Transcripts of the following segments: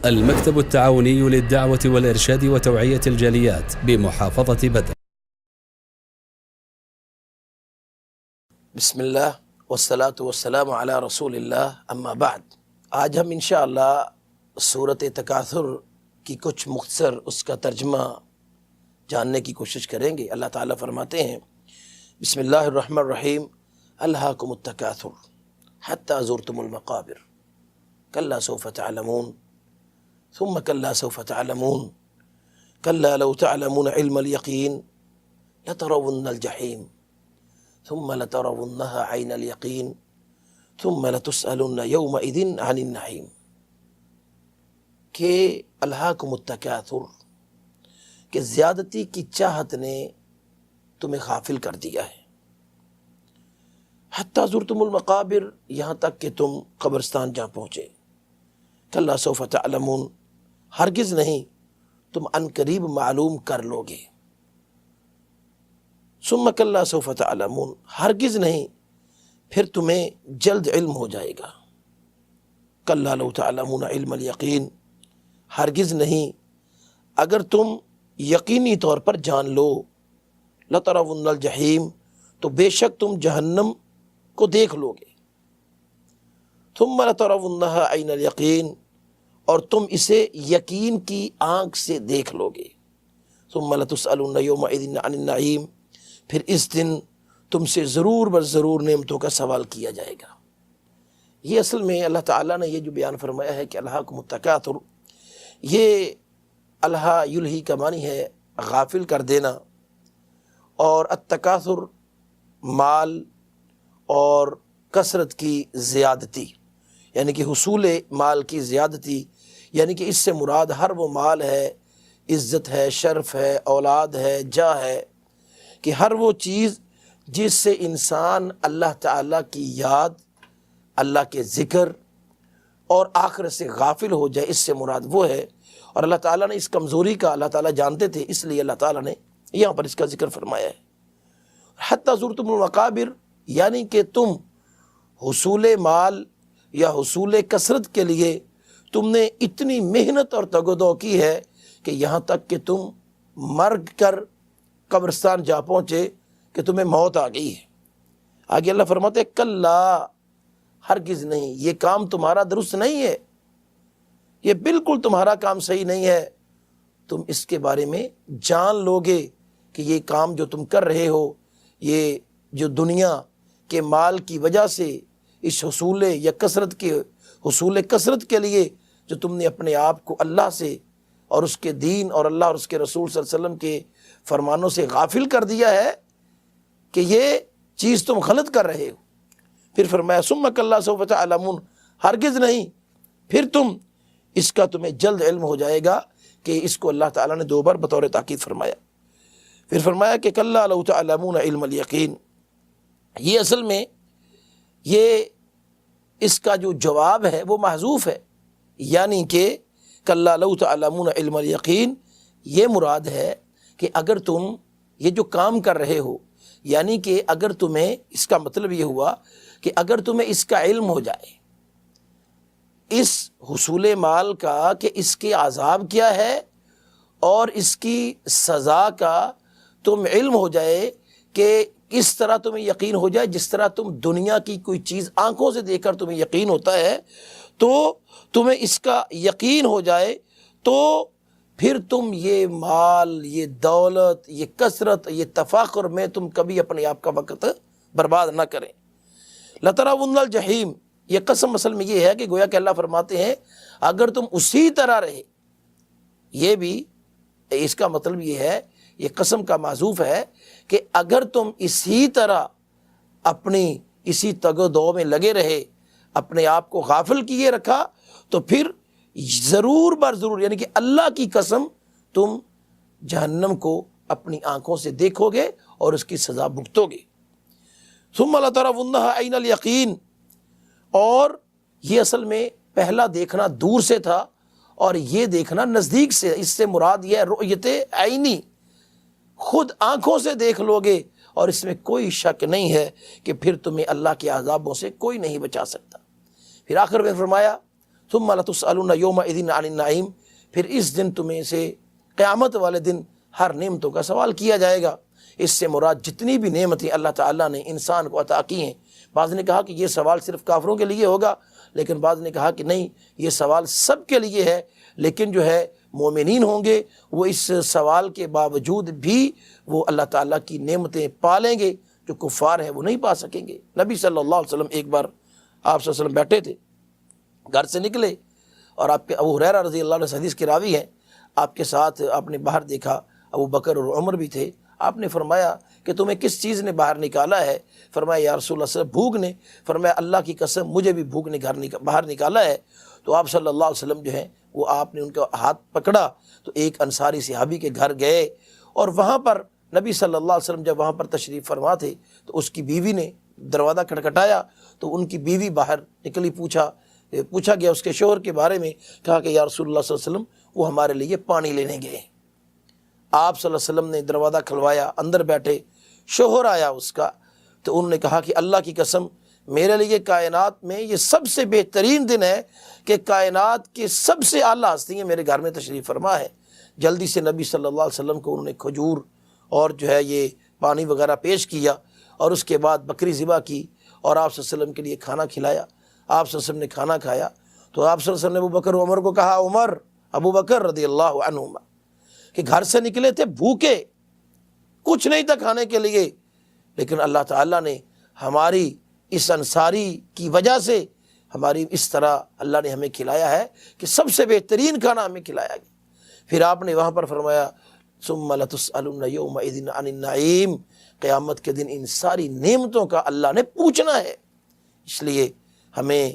المكتب التعاوني للدعوة والإرشاد وتوعية الجاليات بمحافظة بدر. بسم اللہ والصلاة والسلام علی رسول اللہ، اما بعد۔ آج ہم انشاءاللہ سورۃ تکاثر کی کچھ مختصر اس کا ترجمہ جاننے کی کوشش کریں گے۔ اللہ تعالیٰ فرماتے ہیں بسم اللہ الرحمن الرحیم، الہاکم التکاثر حتی زرتم المقابر کلا سوف تعلمون ثم کلا سوف تعلمون کلا لو تعلمون علم الیقین لترون الجحیم ثم لترونها عین الیقین ثم لتسألن یومئذ عن النعیم، کہ الہاکم التکاثر، کہ زیادتی کی چاہت نے تمہیں غافل کر دیا ہے، حتی زرتم المقابر، یہاں تک کہ تم قبرستان جا پہنچے، کلا سوف تعلمون، ہرگز نہیں تم ان قریب معلوم کر لو گے، ثم کلا سوف تعلمون، ہرگز نہیں پھر تمہیں جلد علم ہو جائے گا، کلا لو تعلمون علم الیقین، ہرگز نہیں اگر تم یقینی طور پر جان لو، لترون الجحیم، تو بے شک تم جہنم کو دیکھ لو گے، ثم لترونها عین الیقین، اور تم اسے یقین کی آنکھ سے دیکھ لو گے، ثم لتسألن یومئذ عن النعیم، پھر اس دن تم سے ضرور بس ضرور نعمتوں کا سوال کیا جائے گا۔ یہ اصل میں اللہ تعالیٰ نے یہ جو بیان فرمایا ہے کہ الہاکم التکاثر، یہ الہا یلہی کا معنی ہے غافل کر دینا، اور التکاثر مال اور کثرت کی زیادتی، یعنی کہ حصول مال کی زیادتی، یعنی کہ اس سے مراد ہر وہ مال ہے، عزت ہے، شرف ہے، اولاد ہے، جاہ ہے، کہ ہر وہ چیز جس سے انسان اللہ تعالیٰ کی یاد، اللہ کے ذکر اور آخرت سے غافل ہو جائے، اس سے مراد وہ ہے۔ اور اللہ تعالیٰ نے اس کمزوری کا اللہ تعالیٰ جانتے تھے، اس لیے اللہ تعالیٰ نے یہاں پر اس کا ذکر فرمایا ہے۔ حتی زرتم المقابر، یعنی کہ تم حصول مال یا حصول کثرت کے لیے تم نے اتنی محنت اور تگ و دو کی ہے کہ یہاں تک کہ تم مر کر قبرستان جا پہنچے کہ تمہیں موت آ گئی ہے۔ آگے اللہ فرماتے ہیں کلا، ہرگز نہیں، یہ کام تمہارا درست نہیں ہے، یہ بالکل تمہارا کام صحیح نہیں ہے، تم اس کے بارے میں جان لو گے کہ یہ کام جو تم کر رہے ہو، یہ جو دنیا کے مال کی وجہ سے اس حصول یا کثرت کے حصول کثرت کے لیے جو تم نے اپنے آپ کو اللہ سے اور اس کے دین اور اللہ اور اس کے رسول صلی اللہ علیہ وسلم کے فرمانوں سے غافل کر دیا ہے، کہ یہ چیز تم غلط کر رہے ہو۔ پھر فرمایا ثم کلا سوف تعلمون، ہرگز نہیں پھر تم اس کا تمہیں جلد علم ہو جائے گا، کہ اس کو اللہ تعالیٰ نے 2 بار بطور تاکید فرمایا۔ پھر فرمایا کہ کلا لو تعلمون علم الیقین، یہ اصل میں یہ اس کا جو جواب ہے وہ محذوف ہے، یعنی کہ کلا لو تعلمون علم الیقین، یہ مراد ہے کہ اگر تم یہ جو کام کر رہے ہو، یعنی کہ اگر تمہیں، اس کا مطلب یہ ہوا کہ اگر تمہیں اس کا علم ہو جائے، اس حصول مال کا، کہ اس کے عذاب کیا ہے اور اس کی سزا کا تم علم ہو جائے، کہ اس طرح تمہیں یقین ہو جائے جس طرح تم دنیا کی کوئی چیز آنکھوں سے دیکھ کر تمہیں یقین ہوتا ہے، تو تمہیں اس کا یقین ہو جائے، تو پھر تم یہ مال، یہ دولت، یہ کثرت، یہ تفاخر میں تم کبھی اپنے آپ کا وقت برباد نہ کریں۔ لترون الجحیم، یہ قسم اصل میں یہ ہے کہ گویا کہ اللہ فرماتے ہیں اگر تم اسی طرح رہے، یہ بھی اس کا مطلب یہ ہے، یہ قسم کا معذوف ہے، کہ اگر تم اسی طرح اپنی اسی تگ و دو میں لگے رہے، اپنے آپ کو غافل کیے رکھا، تو پھر ضرور بر ضرور، یعنی کہ اللہ کی قسم، تم جہنم کو اپنی آنکھوں سے دیکھو گے اور اس کی سزا بھگتو گے۔ ثم لترونها عین الیقین، اور یہ اصل میں پہلا دیکھنا دور سے تھا اور یہ دیکھنا نزدیک سے، اس سے مراد یہ ہے رؤیت عینی، خود آنکھوں سے دیکھ لو گے، اور اس میں کوئی شک نہیں ہے کہ پھر تمہیں اللہ کے عذابوں سے کوئی نہیں بچا سکتا۔ پھر آخر میں فرمایا ثم لتسألن یومئذ عن النعیم، پھر اس دن تمہیں سے قیامت والے دن ہر نعمتوں کا سوال کیا جائے گا۔ اس سے مراد جتنی بھی نعمتیں اللہ تعالیٰ نے انسان کو عطا کی ہیں، بعض نے کہا کہ یہ سوال صرف کافروں کے لیے ہوگا، لیکن بعض نے کہا کہ نہیں، یہ سوال سب کے لیے ہے، لیکن جو ہے مومنین ہوں گے وہ اس سوال کے باوجود بھی وہ اللہ تعالیٰ کی نعمتیں پالیں گے، جو کفار ہیں وہ نہیں پا سکیں گے۔ نبی صلی اللہ علیہ وسلم ایک بار آپ صلی اللہ علیہ وسلم بیٹھے تھے، گھر سے نکلے، اور آپ کے ابو ہریرہ رضی اللہ عنہ حدیث کے راوی ہیں، آپ کے ساتھ آپ نے باہر دیکھا ابو بکر اور عمر بھی تھے۔ آپ نے فرمایا کہ تمہیں کس چیز نے باہر نکالا ہے؟ فرمایا یا رسول اللہ صلی اللہ علیہ وسلم بھوک نے۔ فرمایا اللہ کی قسم مجھے بھی بھوک نے باہر نکالا ہے۔ تو آپ صلی اللہ علیہ وسلم جو ہیں وہ آپ نے ان کا ہاتھ پکڑا تو ایک انصاری صحابی کے گھر گئے، اور وہاں پر نبی صلی اللہ علیہ وسلم جب وہاں پر تشریف فرما تھے تو اس کی بیوی نے دروازہ کھٹکھٹایا، تو ان کی بیوی باہر نکلی، پوچھا گیا اس کے شوہر کے بارے میں، کہا کہ یا رسول اللہ صلی اللہ علیہ وسلم وہ ہمارے لیے پانی لینے گئے۔ آپ صلی اللہ علیہ وسلم نے دروازہ کھلوایا، اندر بیٹھے، شوہر آیا اس کا، تو انہوں نے کہا کہ اللہ کی قسم میرے لیے کائنات میں یہ سب سے بہترین دن ہے کہ کائنات کے سب سے اعلیٰ ہستی میرے گھر میں تشریف فرما ہے۔ جلدی سے نبی صلی اللہ علیہ وسلم کو انہوں نے کھجور اور جو ہے یہ پانی وغیرہ پیش کیا، اور اس کے بعد بکری ذبح کی اور آپ صلی اللہ علیہ وسلم کے لیے کھانا کھلایا۔ آپ صلی اللہ علیہ وسلم نے کھانا کھایا تو آپ صلی اللہ علیہ وسلم نے ابو بکر عمر کو کہا، عمر ابو بکر رضی اللہ عنہما، کہ گھر سے نکلے تھے بھوکے، کچھ نہیں تھا کھانے کے لیے، لیکن اللہ تعالیٰ نے ہماری اس انصاری کی وجہ سے ہماری اس طرح اللہ نے ہمیں کھلایا ہے کہ سب سے بہترین کھانا ہمیں کھلایا گیا۔ پھر آپ نے وہاں پر فرمایا ثم لتسألن یومئذ عن النعیم، قیامت کے دن ان ساری نعمتوں کا اللہ نے پوچھنا ہے۔ اس لیے ہمیں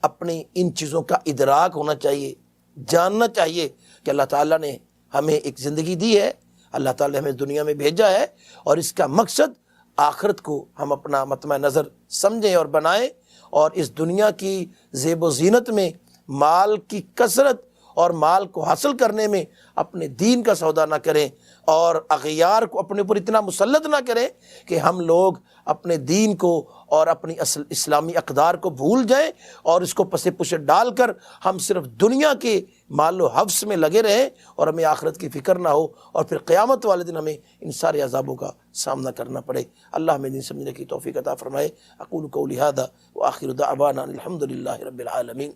اپنی ان چیزوں کا ادراک ہونا چاہیے، جاننا چاہیے کہ اللہ تعالیٰ نے ہمیں ایک زندگی دی ہے، اللہ تعالیٰ نے ہمیں دنیا میں بھیجا ہے، اور اس کا مقصد آخرت کو ہم اپنا مطمع نظر سمجھیں اور بنائیں، اور اس دنیا کی زیب و زینت میں مال کی کثرت اور مال کو حاصل کرنے میں اپنے دین کا سودا نہ کریں، اور اغیار کو اپنے اوپر اتنا مسلط نہ کریں کہ ہم لوگ اپنے دین کو اور اپنی اصل اسلامی اقدار کو بھول جائیں، اور اس کو پس پش ڈال کر ہم صرف دنیا کے مال و حفظ میں لگے رہیں، اور ہمیں آخرت کی فکر نہ ہو، اور پھر قیامت والے دن ہمیں ان سارے عذابوں کا سامنا کرنا پڑے۔ اللہ ہمیں دین سمجھنے کی توفیق عطا فرمائے۔ اقول قولی ھذا وآخر دعوانا الحمد للہ رب العالمین۔